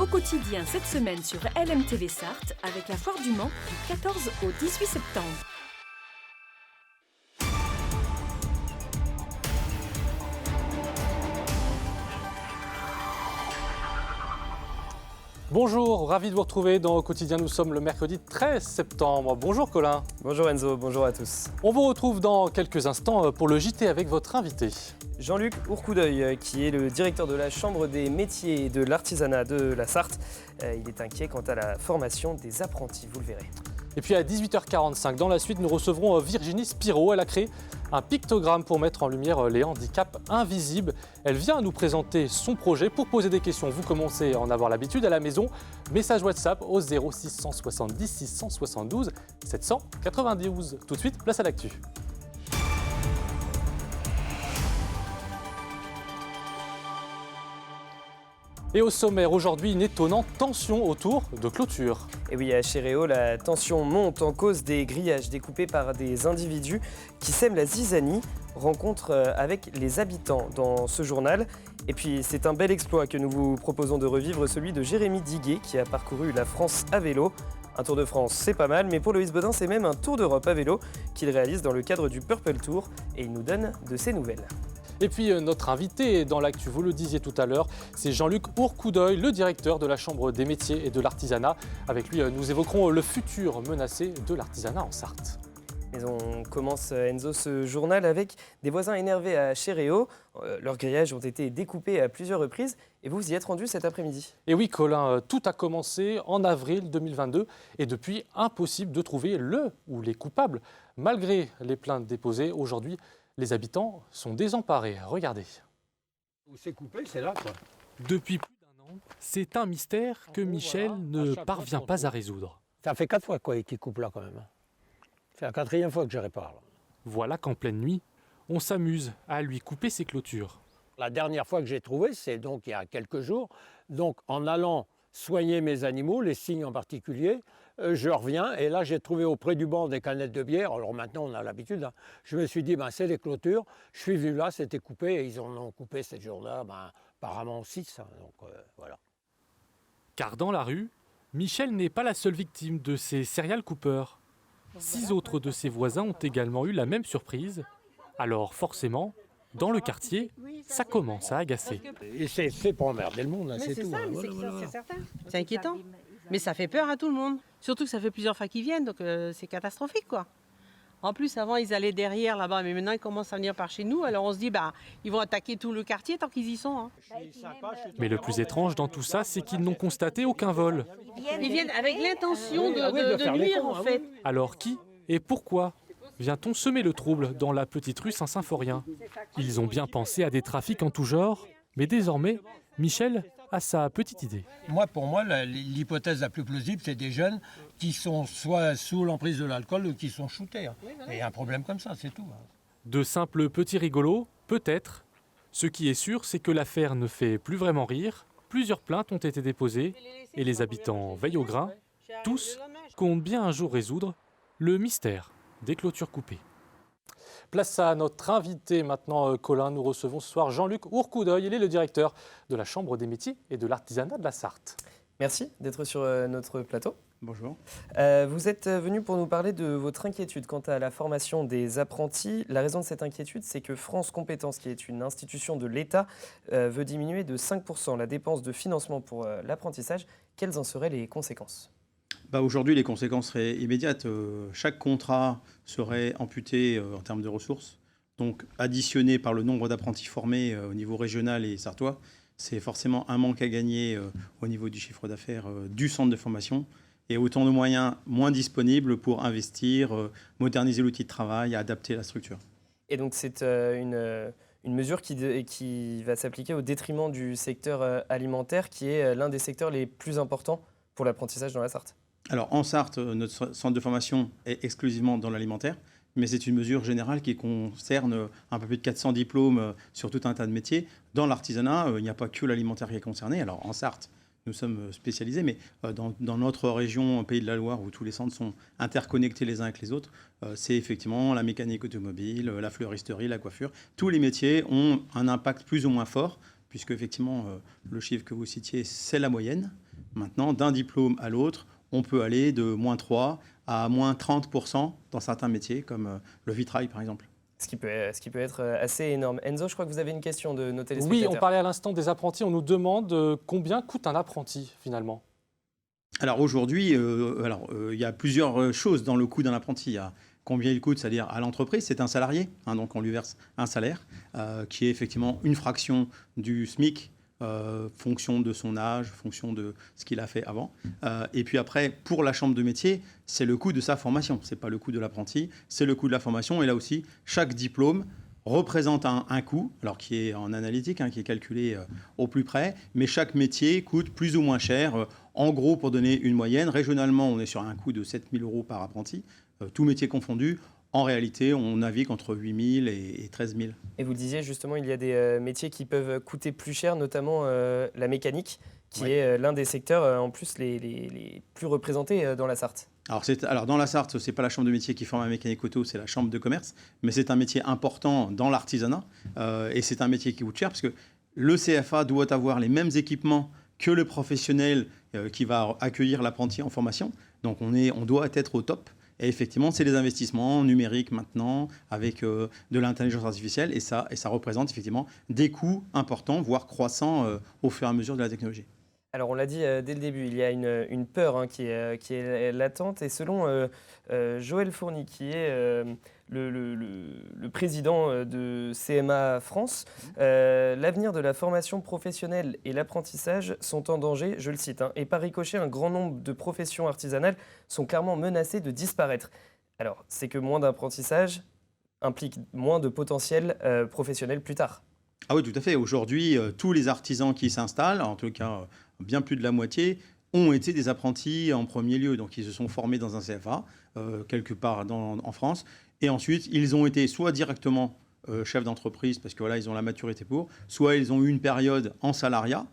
Au quotidien cette semaine sur LMTV Sarthe avec la foire du Mans du 14 au 18 septembre. Bonjour, ravi de vous retrouver dans Au quotidien. Nous sommes le mercredi 13 septembre. Bonjour Colin. Bonjour Enzo, bonjour à tous. On vous retrouve dans quelques instants pour le JT avec votre invité. Jean-Luc Ourcoudeuil, qui est le directeur de la Chambre des métiers et de l'artisanat de la Sarthe. Il est inquiet quant à la formation des apprentis, vous le verrez. Et puis à 18h45, dans la suite, nous recevrons Virginie Spiro. Elle a créé un pictogramme pour mettre en lumière les handicaps invisibles. Elle vient nous présenter son projet. Pour poser des questions, vous commencez à en avoir l'habitude à la maison. Message WhatsApp au 0670 672 792. Tout de suite, place à l'actu. Et au sommaire, aujourd'hui, une étonnante tension autour de clôtures. Et oui, à Chéréo, la tension monte en cause des grillages découpés par des individus qui sèment la zizanie. Rencontre avec les habitants dans ce journal. Et puis, c'est un bel exploit que nous vous proposons de revivre, celui de Jérémy Diguet, qui a parcouru la France à vélo. Un Tour de France, c'est pas mal, mais pour Loïs Baudin, c'est même un Tour d'Europe à vélo qu'il réalise dans le cadre du Purple Tour. Et il nous donne de ses nouvelles. Et puis notre invité dans l'actu, vous le disiez tout à l'heure, c'est Jean-Luc Ourcoudeuil, le directeur de la Chambre des métiers et de l'artisanat. Avec lui, nous évoquerons le futur menacé de l'artisanat en Sarthe. Mais on commence, Enzo, ce journal avec des voisins énervés à Chéréo. Leurs grillages ont été découpés à plusieurs reprises et vous y êtes rendu cet après-midi. Et oui, Colin, tout a commencé en avril 2022 et depuis, impossible de trouver le ou les coupables. Malgré les plaintes déposées, aujourd'hui, les habitants sont désemparés. Regardez. Où c'est coupé, c'est là, quoi. Depuis plus d'un an, c'est un mystère que Michel ne parvient pas à résoudre. Ça fait 4 fois qu'il coupe là, quand même. C'est la 4e fois que je répare. Là. Voilà qu'en pleine nuit, on s'amuse à lui couper ses clôtures. La dernière fois que j'ai trouvé, c'est donc il y a quelques jours. Donc en allant soigner mes animaux, les cygnes en particulier, je reviens et là j'ai trouvé auprès du banc des canettes de bière. Alors maintenant on a l'habitude. Hein. Je me suis dit, c'est les clôtures. Je suis venu là, c'était coupé et ils en ont coupé cette jour-là, apparemment 6. Hein, donc voilà. Car dans la rue, Michel n'est pas la seule victime de ces serial coupeurs. 6 autres de ses voisins ont également eu la même surprise. Alors forcément, dans le quartier, ça commence à agacer. Et c'est pour emmerder le monde, hein, c'est tout. Ça, Hein. c'est certain. C'est inquiétant. Mais ça fait peur à tout le monde. Surtout que ça fait plusieurs fois qu'ils viennent, donc c'est catastrophique, quoi. En plus, avant, ils allaient derrière là-bas, mais maintenant, ils commencent à venir par chez nous. Alors on se dit, ils vont attaquer tout le quartier tant qu'ils y sont. Hein. Mais le plus étrange dans tout ça, c'est qu'ils n'ont constaté aucun vol. Ils viennent avec l'intention de nuire, en fait. Alors qui et pourquoi vient-on semer le trouble dans la petite rue Saint-Symphorien? Ils ont bien pensé à des trafics en tout genre, mais désormais, Michel a sa petite idée. Pour moi, l'hypothèse la plus plausible, c'est des jeunes qui sont soit sous l'emprise de l'alcool ou qui sont shootés. Hein. Et il y a un problème comme ça, c'est tout. Hein. De simples petits rigolos, peut-être. Ce qui est sûr, c'est que l'affaire ne fait plus vraiment rire. Plusieurs plaintes ont été déposées et les habitants veillent au grain. Tous comptent bien un jour résoudre le mystère des clôtures coupées. Place à notre invité maintenant, Colin. Nous recevons ce soir Jean-Luc Ourcoudeuil. Il est le directeur de la Chambre des métiers et de l'artisanat de la Sarthe. Merci d'être sur notre plateau. Bonjour. Vous êtes venu pour nous parler de votre inquiétude quant à la formation des apprentis. La raison de cette inquiétude, c'est que France Compétences, qui est une institution de l'État, veut diminuer de 5% la dépense de financement pour l'apprentissage. Quelles en seraient les conséquences ? Aujourd'hui, les conséquences seraient immédiates. Chaque contrat serait amputé en termes de ressources. Donc, additionné par le nombre d'apprentis formés au niveau régional et sartois, c'est forcément un manque à gagner au niveau du chiffre d'affaires du centre de formation. Et autant de moyens moins disponibles pour investir, moderniser l'outil de travail, adapter la structure. Et donc, c'est une mesure qui va s'appliquer au détriment du secteur alimentaire, qui est l'un des secteurs les plus importants pour l'apprentissage dans la Sarthe. Alors, en Sarthe, notre centre de formation est exclusivement dans l'alimentaire, mais c'est une mesure générale qui concerne un peu plus de 400 diplômes sur tout un tas de métiers. Dans l'artisanat, il n'y a pas que l'alimentaire qui est concerné. Alors, en Sarthe, nous sommes spécialisés, mais dans notre région, Pays de la Loire, où tous les centres sont interconnectés les uns avec les autres, c'est effectivement la mécanique automobile, la fleuristerie, la coiffure. Tous les métiers ont un impact plus ou moins fort, puisque effectivement, le chiffre que vous citiez, c'est la moyenne. Maintenant, d'un diplôme à l'autre, on peut aller de -3 à -30% dans certains métiers, comme le vitrail par exemple. Ce qui peut être assez énorme. Enzo, je crois que vous avez une question de nos téléspectateurs. Oui, on parlait à l'instant des apprentis. On nous demande combien coûte un apprenti finalement. Alors aujourd'hui, il y a plusieurs choses dans le coût d'un apprenti. Il y a combien il coûte, c'est-à-dire à l'entreprise, c'est un salarié, donc on lui verse un salaire qui est effectivement une fraction du SMIC, fonction de son âge, fonction de ce qu'il a fait avant. Et puis après, pour la chambre de métier, c'est le coût de sa formation. Ce n'est pas le coût de l'apprenti, c'est le coût de la formation. Et là aussi, chaque diplôme représente un coût, alors qui est en analytique, qui est calculé au plus près, mais chaque métier coûte plus ou moins cher. En gros, pour donner une moyenne, régionalement, on est sur un coût de 7 000 € par apprenti, tout métier confondu. En réalité, on navigue entre 8 000 et 13 000. Et vous le disiez, justement, il y a des métiers qui peuvent coûter plus cher, notamment la mécanique, qui est l'un des secteurs, en plus, les plus représentés dans la Sarthe. Alors dans la Sarthe, ce n'est pas la chambre de métier qui forme un mécanique auto, c'est la chambre de commerce, mais c'est un métier important dans l'artisanat, et c'est un métier qui coûte cher, parce que le CFA doit avoir les mêmes équipements que le professionnel qui va accueillir l'apprenti en formation. Donc on doit être au top. Et effectivement, c'est des investissements numériques maintenant, avec de l'intelligence artificielle, et ça représente effectivement des coûts importants, voire croissants au fur et à mesure de la technologie. Alors on l'a dit dès le début, il y a une peur qui est latente, et selon Joël Fourny, qui est le président de CMA France, l'avenir de la formation professionnelle et l'apprentissage sont en danger, je le cite, et par ricochet, un grand nombre de professions artisanales sont clairement menacées de disparaître. Alors, c'est que moins d'apprentissage implique moins de potentiel professionnel plus tard. Ah oui, tout à fait. Aujourd'hui, tous les artisans qui s'installent, en tout cas bien plus de la moitié, ont été des apprentis en premier lieu. Donc ils se sont formés dans un CFA, quelque part en France. Et ensuite, ils ont été soit directement chefs d'entreprise, parce que voilà, ils ont la maturité pour, soit ils ont eu une période en salariat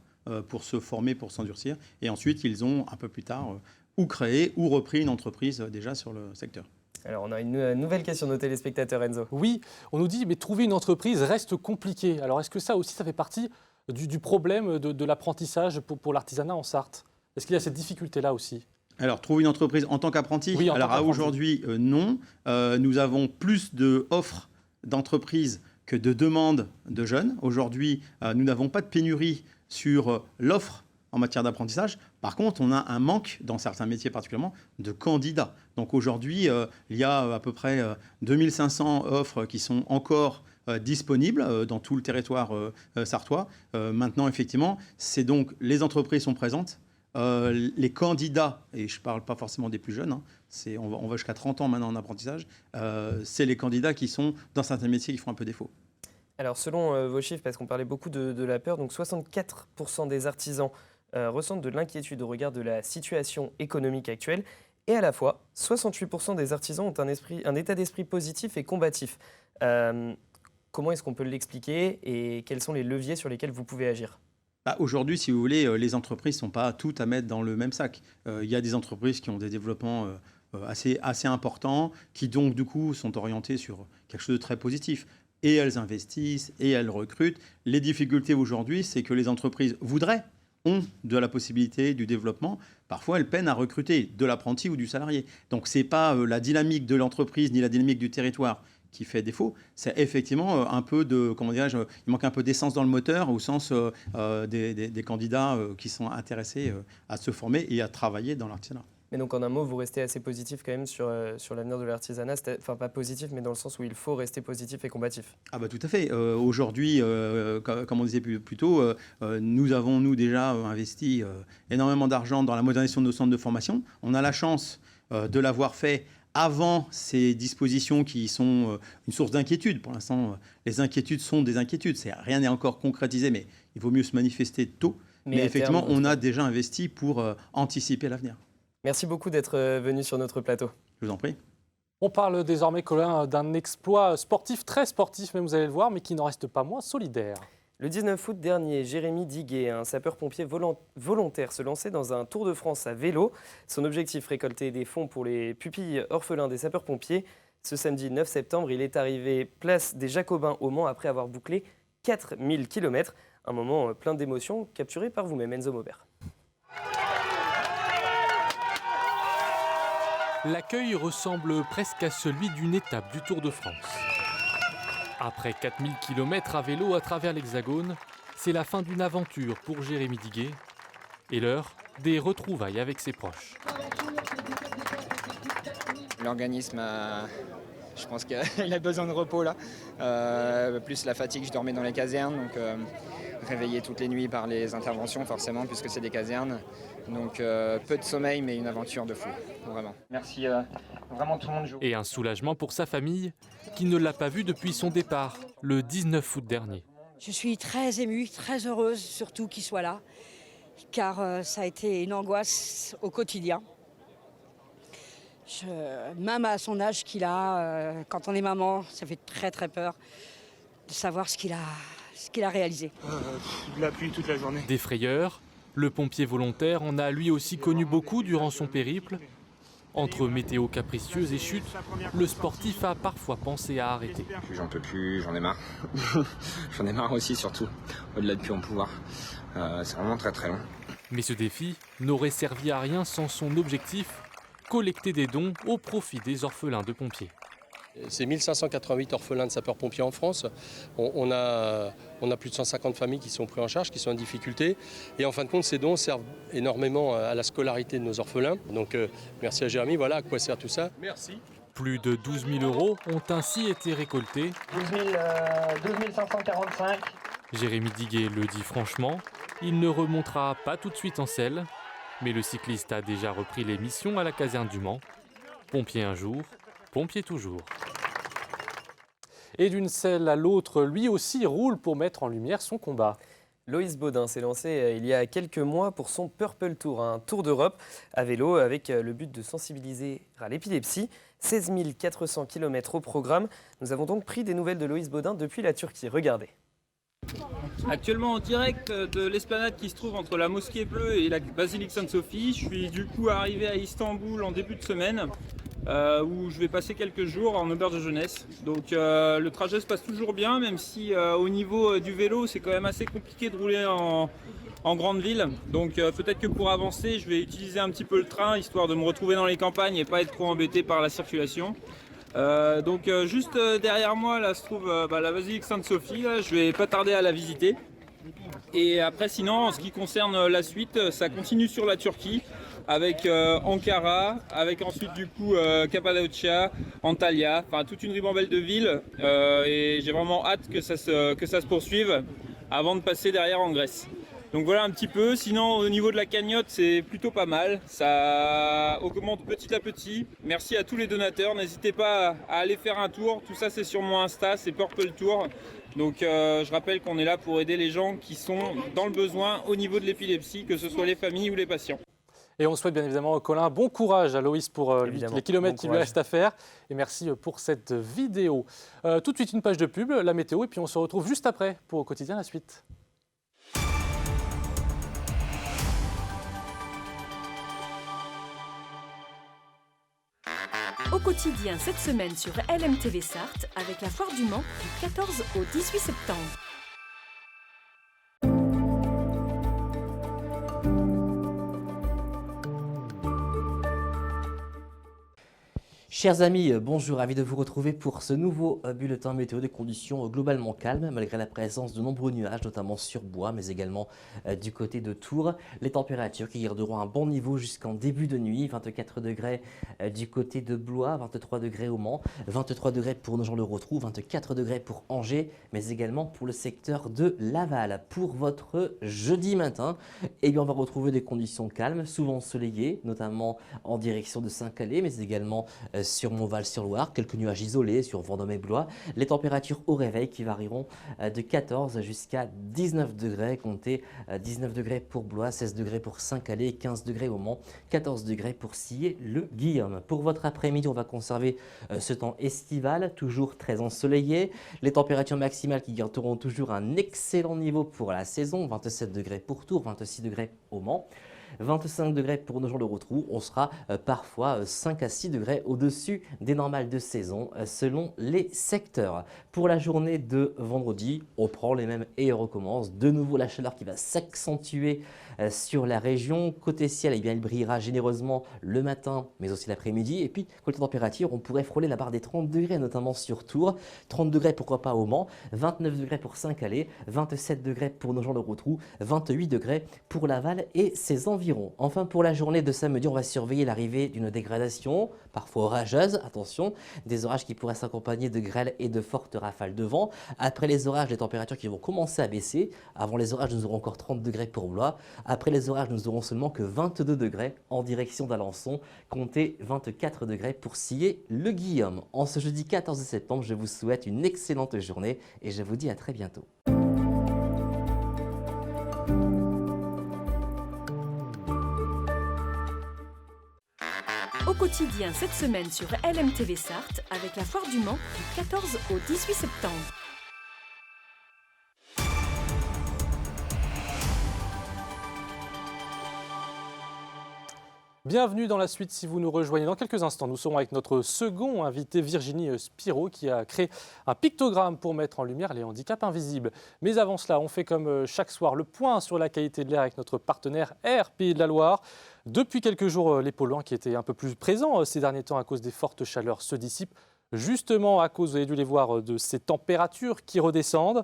pour se former, pour s'endurcir. Et ensuite, ils ont, un peu plus tard, ou créé ou repris une entreprise déjà sur le secteur. Alors, on a une nouvelle question de nos téléspectateurs, Enzo. Oui, on nous dit, mais trouver une entreprise reste compliqué. Alors, est-ce que ça aussi, ça fait partie du problème de l'apprentissage pour l'artisanat en Sarthe? Est-ce qu'il y a cette difficulté-là aussi? Alors, trouver une entreprise en tant qu'apprenti? Oui, alors, à aujourd'hui, non. Nous avons plus d'offres d'entreprises que de demandes de jeunes. Aujourd'hui, nous n'avons pas de pénurie sur l'offre en matière d'apprentissage. Par contre, on a un manque, dans certains métiers particulièrement, de candidats. Donc aujourd'hui, il y a à peu près 2500 offres qui sont encore disponibles dans tout le territoire sartois. Maintenant, effectivement, c'est donc les entreprises sont présentes. Les candidats, et je ne parle pas forcément des plus jeunes, on va jusqu'à 30 ans maintenant en apprentissage, c'est les candidats qui sont dans certains métiers qui font un peu défaut. Alors selon vos chiffres, parce qu'on parlait beaucoup de la peur, donc 64% des artisans ressentent de l'inquiétude au regard de la situation économique actuelle, et à la fois 68% des artisans ont un état d'esprit positif et combatif. Comment est-ce qu'on peut l'expliquer et quels sont les leviers sur lesquels vous pouvez agir ? Aujourd'hui, si vous voulez, les entreprises ne sont pas toutes à mettre dans le même sac. Il y a des entreprises qui ont des développements assez importants, qui donc du coup sont orientées sur quelque chose de très positif. Et elles investissent, et elles recrutent. Les difficultés aujourd'hui, c'est que les entreprises ont de la possibilité du développement. Parfois, elles peinent à recruter de l'apprenti ou du salarié. Donc, ce n'est pas la dynamique de l'entreprise ni la dynamique du territoire qui fait défaut. C'est effectivement un peu de, il manque un peu d'essence dans le moteur au sens des candidats qui sont intéressés à se former et à travailler dans l'artisanat. Mais donc en un mot, vous restez assez positif quand même sur l'avenir de l'artisanat, enfin pas positif, mais dans le sens où il faut rester positif et combatif. Tout à fait. Aujourd'hui, comme on disait plus tôt, nous avons déjà investi énormément d'argent dans la modernisation de nos centres de formation. On a la chance de l'avoir fait avant ces dispositions qui sont une source d'inquiétude. Pour l'instant, les inquiétudes sont des inquiétudes. Rien n'est encore concrétisé, mais il vaut mieux se manifester tôt. Mais effectivement, on a déjà investi pour anticiper l'avenir. Merci beaucoup d'être venu sur notre plateau. Je vous en prie. On parle désormais, Colin, d'un exploit sportif, très sportif, même vous allez le voir, mais qui n'en reste pas moins solidaire. Le 19 août dernier, Jérémy Diguet, un sapeur-pompier volontaire, se lançait dans un Tour de France à vélo. Son objectif, récolter des fonds pour les pupilles orphelins des sapeurs-pompiers. Ce samedi 9 septembre, il est arrivé place des Jacobins au Mans après avoir bouclé 4000 km. Un moment plein d'émotions capturé par vous-même, Enzo Maubert. L'accueil ressemble presque à celui d'une étape du Tour de France. Après 4000 km à vélo à travers l'Hexagone, c'est la fin d'une aventure pour Jérémy Diguet et l'heure des retrouvailles avec ses proches. L'organisme, je pense qu'il a besoin de repos là. Plus la fatigue, je dormais dans les casernes, donc réveillé toutes les nuits par les interventions forcément, puisque c'est des casernes. Donc peu de sommeil, mais une aventure de fou, vraiment. Merci vraiment tout le monde. Et un soulagement pour sa famille, qui ne l'a pas vu depuis son départ, le 19 août dernier. Je suis très émue, très heureuse surtout qu'il soit là, car ça a été une angoisse au quotidien. Même à son âge qu'il a, quand on est maman, ça fait très très peur de savoir ce qu'il a réalisé. De la pluie toute la journée. Des frayeurs, le pompier volontaire en a lui aussi connu beaucoup durant son périple. Entre météo capricieuse et chute, le sportif a parfois pensé à arrêter. J'en peux plus, j'en ai marre. J'en ai marre aussi surtout, au-delà de plus en pouvoir. C'est vraiment très très long. Mais ce défi n'aurait servi à rien sans son objectif, collecter des dons au profit des orphelins de pompiers. C'est 1588 orphelins de sapeurs-pompiers en France. On a plus de 150 familles qui sont prises en charge, qui sont en difficulté. Et en fin de compte, ces dons servent énormément à la scolarité de nos orphelins. Donc merci à Jérémy, voilà à quoi sert tout ça. Merci. Plus de 12 000 € ont ainsi été récoltés. 12 545. Jérémy Diguet le dit franchement, il ne remontera pas tout de suite en selle, mais le cycliste a déjà repris les missions à la caserne du Mans. Pompier un jour, pompier toujours. Et d'une selle à l'autre, lui aussi roule pour mettre en lumière son combat. Loïs Baudin s'est lancé il y a quelques mois pour son Purple Tour, un tour d'Europe à vélo avec le but de sensibiliser à l'épilepsie. 16 400 km au programme. Nous avons donc pris des nouvelles de Loïs Baudin depuis la Turquie. Regardez. Actuellement en direct de l'esplanade qui se trouve entre la Mosquée Bleue et la Basilique Sainte-Sophie. Je suis du coup arrivé à Istanbul en début de semaine où je vais passer quelques jours en auberge de jeunesse. Donc le trajet se passe toujours bien, même si au niveau du vélo c'est quand même assez compliqué de rouler en grande ville. Donc peut-être que pour avancer je vais utiliser un petit peu le train histoire de me retrouver dans les campagnes et pas être trop embêté par la circulation. Juste derrière moi là se trouve la basilique Sainte-Sophie, je vais pas tarder à la visiter. Et après sinon en ce qui concerne la suite, ça continue sur la Turquie avec Ankara, avec ensuite du coup Cappadocia, Antalya, enfin toute une ribambelle de villes et j'ai vraiment hâte que ça se poursuive avant de passer derrière en Grèce. Donc voilà un petit peu, sinon au niveau de la cagnotte c'est plutôt pas mal, ça augmente petit à petit. Merci à tous les donateurs, n'hésitez pas à aller faire un tour, tout ça c'est sur mon Insta, c'est Purple Tour. Donc je rappelle qu'on est là pour aider les gens qui sont dans le besoin au niveau de l'épilepsie, que ce soit les familles ou les patients. Et on souhaite bien évidemment, Colin, bon courage à Loïs pour les kilomètres qu'il lui reste à faire. Et merci pour cette vidéo. Tout de suite une page de pub, la météo, et puis on se retrouve juste après pour Au Quotidien la suite. Au quotidien cette semaine sur LMTV Sarthe avec la Foire du Mans du 14 au 18 septembre. Chers amis, bonjour, ravi de vous retrouver pour ce nouveau bulletin météo des conditions globalement calmes, malgré la présence de nombreux nuages, notamment sur Bois, mais également du côté de Tours. Les températures qui garderont un bon niveau jusqu'en début de nuit, 24 degrés du côté de Blois, 23 degrés au Mans, 23 degrés pour Nogent-le-Rotrou, 24 degrés pour Angers, mais également pour le secteur de Laval. Pour votre jeudi matin, eh bien, on va retrouver des conditions calmes, souvent ensoleillées, notamment en direction de Saint-Calais, mais également sur Montval-sur-Loire, quelques nuages isolés sur Vendôme et Blois. Les températures au réveil qui varieront de 14 jusqu'à 19 degrés. Comptez 19 degrés pour Blois, 16 degrés pour Saint-Calais, 15 degrés au Mans, 14 degrés pour Sillé-le-Guillaume. Pour votre après-midi, on va conserver ce temps estival, toujours très ensoleillé. Les températures maximales qui garderont toujours un excellent niveau pour la saison, 27 degrés pour Tours, 26 degrés au Mans. 25 degrés pour Nogent-le-Rotrou, on sera parfois 5 à 6 degrés au-dessus des normales de saison selon les secteurs. Pour la journée de vendredi, on prend les mêmes et on recommence. De nouveau la chaleur qui va s'accentuer sur la région. Côté ciel, eh bien, il brillera généreusement le matin, mais aussi l'après-midi. Et puis, côté température, on pourrait frôler la barre des 30 degrés, notamment sur Tours. 30 degrés, pourquoi pas au Mans. 29 degrés pour Saint-Calais. 27 degrés pour Nogent-le-Rotrou. 28 degrés pour Laval et ses environs. Enfin, pour la journée de samedi, on va surveiller l'arrivée d'une dégradation, parfois orageuse. Attention, des orages qui pourraient s'accompagner de grêles et de fortes rafales de vent. Après les orages, les températures qui vont commencer à baisser. Avant les orages, nous aurons encore 30 degrés pour Blois. Après les orages, nous aurons seulement que 22 degrés en direction d'Alençon. Comptez 24 degrés pour Sillé-le-Guillaume. En ce jeudi 14 septembre, je vous souhaite une excellente journée et je vous dis à très bientôt. Au quotidien cette semaine sur LMTV Sarthe avec la Foire du Mans du 14 au 18 septembre. Bienvenue dans la suite si vous nous rejoignez dans quelques instants. Nous serons avec notre second invité Virginie Spiro qui a créé un pictogramme pour mettre en lumière les handicaps invisibles. Mais avant cela, on fait comme chaque soir le point sur la qualité de l'air avec notre partenaire Air Pays de la Loire. Depuis quelques jours, les polluants qui étaient un peu plus présents ces derniers temps à cause des fortes chaleurs se dissipent. Justement à cause, vous avez dû les voir, de ces températures qui redescendent.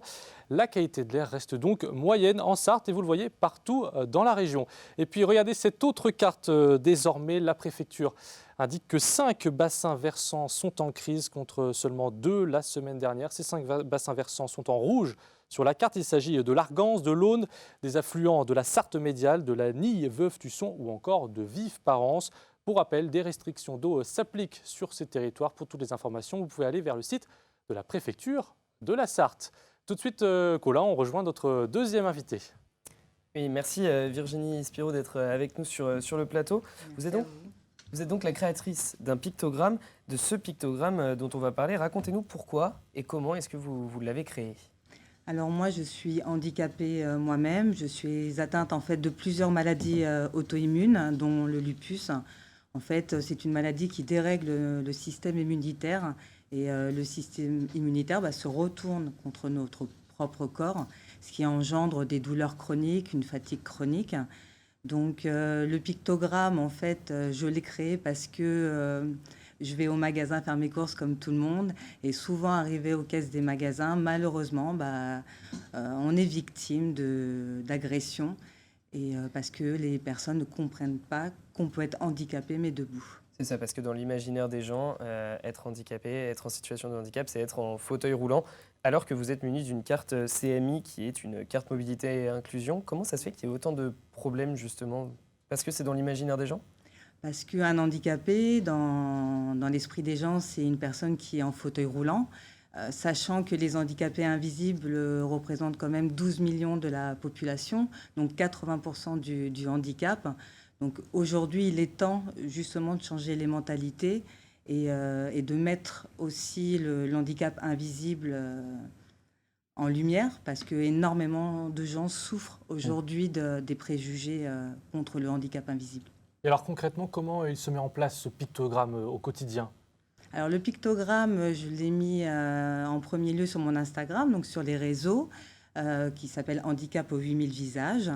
La qualité de l'air reste donc moyenne en Sarthe et vous le voyez partout dans la région. Et puis regardez cette autre carte désormais, la préfecture indique que 5 bassins versants sont en crise contre seulement 2 la semaine dernière. Ces 5 bassins versants sont en rouge sur la carte. Il s'agit de l'Argance, de l'Aune, des affluents de la Sarthe médiale, de la Nille, Veuve-Tusson ou encore de Vive-Parence. Pour rappel, des restrictions d'eau s'appliquent sur ces territoires. Pour toutes les informations, vous pouvez aller vers le site de la préfecture de la Sarthe. Tout de suite, Colin, on rejoint notre deuxième invité. Oui, merci Virginie Spiro d'être avec nous sur le plateau. Vous êtes donc la créatrice d'un pictogramme. De ce pictogramme dont on va parler, racontez-nous pourquoi et comment est-ce que vous l'avez créé. Alors moi, je suis handicapée moi-même. Je suis atteinte en fait de plusieurs maladies auto-immunes, dont le lupus. En fait, c'est une maladie qui dérègle le système immunitaire et le système immunitaire se retourne contre notre propre corps, ce qui engendre des douleurs chroniques, une fatigue chronique. Donc le pictogramme, en fait, je l'ai créé parce que je vais au magasin faire mes courses comme tout le monde et souvent arrivé aux caisses des magasins, malheureusement, on est victime d'agressions. Et parce que les personnes ne comprennent pas qu'on peut être handicapé mais debout. C'est ça, parce que dans l'imaginaire des gens, être handicapé, être en situation de handicap, c'est être en fauteuil roulant, alors que vous êtes muni d'une carte CMI qui est une carte mobilité et inclusion. Comment ça se fait qu'il y ait autant de problèmes justement? Parce que c'est dans l'imaginaire des gens? Parce qu'un handicapé, dans l'esprit des gens, c'est une personne qui est en fauteuil roulant. Sachant que les handicapés invisibles représentent quand même 12 millions de la population, donc 80% du handicap. Donc aujourd'hui, il est temps justement de changer les mentalités et de mettre aussi le handicap invisible en lumière, parce que énormément de gens souffrent aujourd'hui des préjugés contre le handicap invisible. Et alors concrètement, comment il se met en place ce pictogramme au quotidien ? Alors le pictogramme, je l'ai mis en premier lieu sur mon Instagram, donc sur les réseaux, qui s'appelle Handicap aux 8000 visages.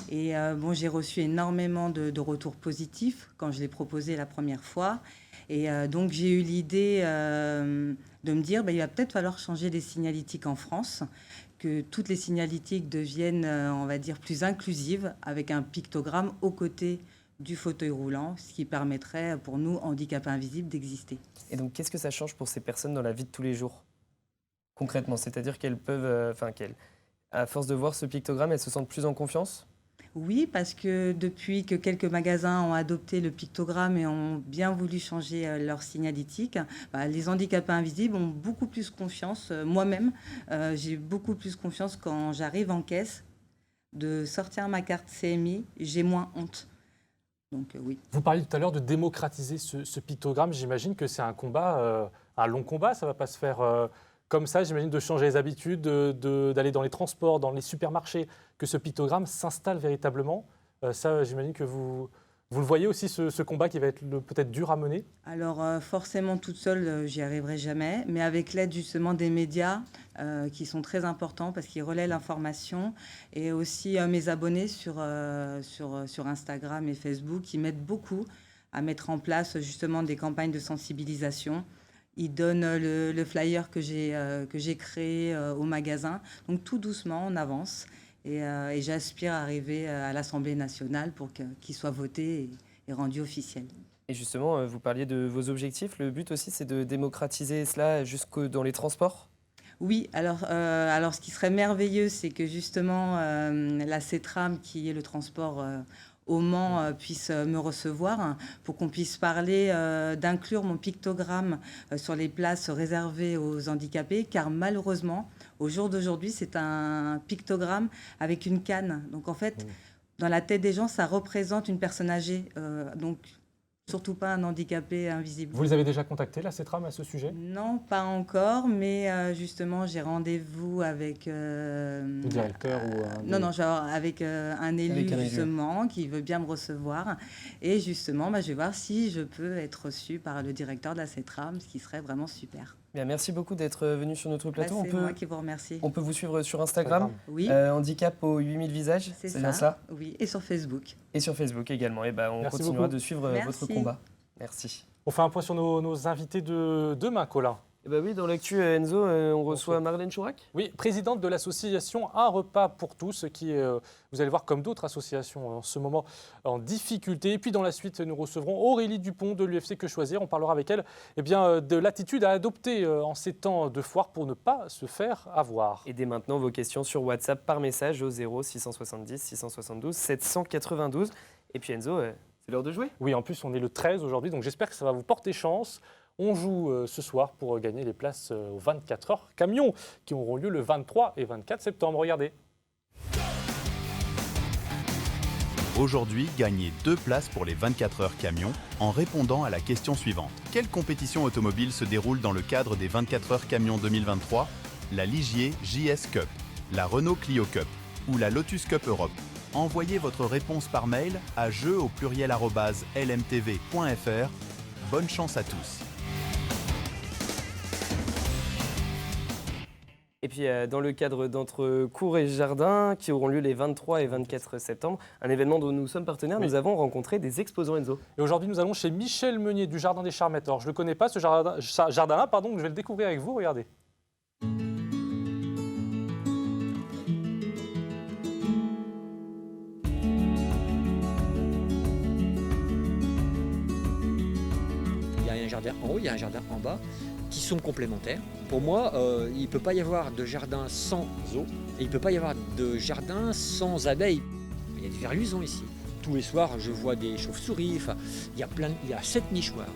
Et j'ai reçu énormément de retours positifs quand je l'ai proposé la première fois. Et donc j'ai eu l'idée de me dire il va peut-être falloir changer les signalétiques en France, que toutes les signalétiques deviennent, on va dire, plus inclusives, avec un pictogramme aux côtés du fauteuil roulant, ce qui permettrait pour nous, handicapés invisibles, d'exister. Et donc, qu'est-ce que ça change pour ces personnes dans la vie de tous les jours, concrètement? C'est-à-dire qu'elles peuvent, à force de voir ce pictogramme, elles se sentent plus en confiance? Oui, parce que depuis que quelques magasins ont adopté le pictogramme et ont bien voulu changer leur signalétique, les handicapés invisibles ont beaucoup plus confiance. Moi-même, j'ai beaucoup plus confiance quand j'arrive en caisse de sortir ma carte CMI, j'ai moins honte. Donc, oui. Vous parliez tout à l'heure de démocratiser ce pictogramme. J'imagine que c'est un combat, un long combat. Ça ne va pas se faire comme ça. J'imagine de changer les habitudes, d'aller dans les transports, dans les supermarchés, que ce pictogramme s'installe véritablement. Ça, j'imagine que vous Vous le voyez aussi, ce combat qui va être peut-être dur à mener? Alors forcément toute seule, j'y arriverai jamais, mais avec l'aide justement des médias qui sont très importants parce qu'ils relaient l'information et aussi mes abonnés sur Instagram et Facebook qui m'aident beaucoup à mettre en place justement des campagnes de sensibilisation. Ils donnent le flyer que j'ai créé au magasin. Donc tout doucement, on avance. Et j'aspire à arriver à l'Assemblée nationale pour qu'il soit voté et rendu officiel. Et justement, vous parliez de vos objectifs. Le but aussi, c'est de démocratiser cela jusque dans les transports? Oui, alors ce qui serait merveilleux, c'est que justement la CETRAM, qui est le transport au Mans, puisse me recevoir pour qu'on puisse parler d'inclure mon pictogramme sur les places réservées aux handicapés, car malheureusement, au jour d'aujourd'hui, c'est un pictogramme avec une canne. Donc en fait, dans la tête des gens, ça représente une personne âgée. Donc surtout pas un handicapé invisible. Vous les avez déjà contactés, la CETRAM, à ce sujet? Non, pas encore, mais justement, j'ai rendez-vous avec... le directeur ou Non, genre avec un élu, justement, qui veut bien me recevoir. Et justement, je vais voir si je peux être reçue par le directeur de la CETRAM, ce qui serait vraiment super. Bien, merci beaucoup d'être venu sur notre plateau. C'est moi qui vous remercie. On peut vous suivre sur Instagram. Oui. Handicap aux 8000 visages, c'est bien ça? Oui, et sur Facebook. Et sur Facebook également. Et on continuera de suivre votre combat. Merci. On fait un point sur nos invités de demain, Colin. Oui, dans l'actu, Enzo, on reçoit Marlène Chourac. Oui, présidente de l'association Un repas pour tous, qui est, vous allez voir, comme d'autres associations en ce moment, en difficulté. Et puis dans la suite, nous recevrons Aurélie Dupont de l'UFC Que Choisir. On parlera avec elle de l'attitude à adopter en ces temps de foire pour ne pas se faire avoir. Et dès maintenant, vos questions sur WhatsApp par message au 0 670 672 792. Et puis Enzo, c'est l'heure de jouer. Oui, en plus, on est le 13 aujourd'hui, donc j'espère que ça va vous porter chance. On joue ce soir pour gagner les places aux 24 heures camions qui auront lieu le 23 et 24 septembre. Regardez. Aujourd'hui, gagnez 2 places pour les 24 heures camions en répondant à la question suivante. Quelle compétition automobile se déroule dans le cadre des 24 heures camions 2023? La Ligier JS Cup, la Renault Clio Cup ou la Lotus Cup Europe? Envoyez votre réponse par mail à jeu@lmtv.fr. Bonne chance à tous. Et puis, dans le cadre d'entre cours et jardins qui auront lieu les 23 et 24 septembre, un événement dont nous sommes partenaires, nous avons rencontré des exposants Enzo. Et aujourd'hui, nous allons chez Michel Meunier du Jardin des Charmettes. Alors, je ne le connais pas, ce jardin-là, pardon, je vais le découvrir avec vous, regardez. Il y a un jardin en haut, il y a un jardin en bas, qui sont complémentaires. Pour moi, il ne peut pas y avoir de jardin sans eau et il ne peut pas y avoir de jardin sans abeilles. Il y a des verluisons ici. Tous les soirs, je vois des chauves-souris. Enfin, il y a 7 nichoirs.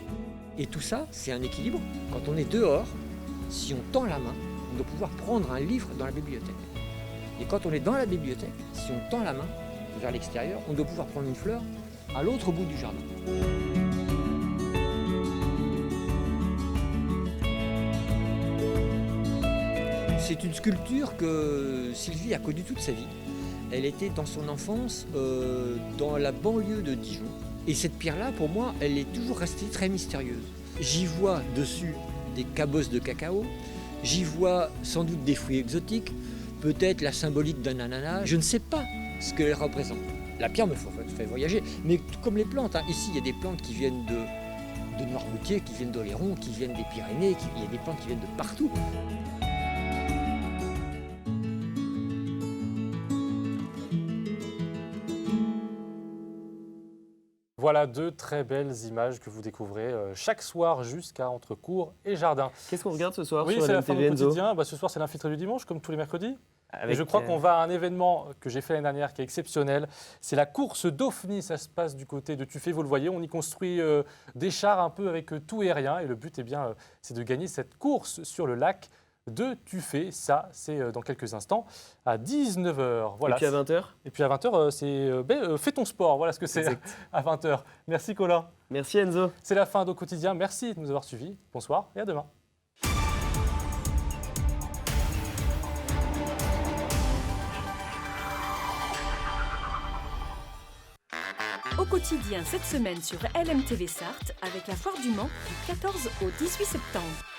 Et tout ça, c'est un équilibre. Quand on est dehors, si on tend la main, on doit pouvoir prendre un livre dans la bibliothèque. Et quand on est dans la bibliothèque, si on tend la main vers l'extérieur, on doit pouvoir prendre une fleur à l'autre bout du jardin. C'est une sculpture que Sylvie a connue toute sa vie. Elle était dans son enfance dans la banlieue de Dijon. Et cette pierre-là, pour moi, elle est toujours restée très mystérieuse. J'y vois dessus des cabosses de cacao, j'y vois sans doute des fruits exotiques, peut-être la symbolique d'un ananas. Je ne sais pas ce qu'elle représente. La pierre me fait voyager, mais tout comme les plantes. Ici, il y a des plantes qui viennent de Noirmoutier, qui viennent d'Oléron, qui viennent des Pyrénées, il y a des plantes qui viennent de partout. Voilà 2 très belles images que vous découvrez chaque soir jusqu'à entre cours et jardin. Qu'est-ce qu'on regarde ce soir sur LMTV, c'est la fin du Enzo quotidien. Ce soir, c'est l'infiltré du dimanche, comme tous les mercredis. Et je crois qu'on va à un événement que j'ai fait l'année dernière qui est exceptionnel. C'est la course d'OFNI. Ça se passe du côté de Tuffet. Vous le voyez, on y construit des chars un peu avec tout et rien. Et le but, c'est de gagner cette course sur le lac de Tuffet. Ça, c'est dans quelques instants à 19h. Voilà. Et puis à 20h Et puis à 20h, c'est fais ton sport. Voilà ce que c'est à 20h. Merci Colin. Merci Enzo. C'est la fin de quotidien. Merci de nous avoir suivis. Bonsoir et à demain. Au quotidien cette semaine sur LMTV Sarthe avec la foire du Mans du 14 au 18 septembre.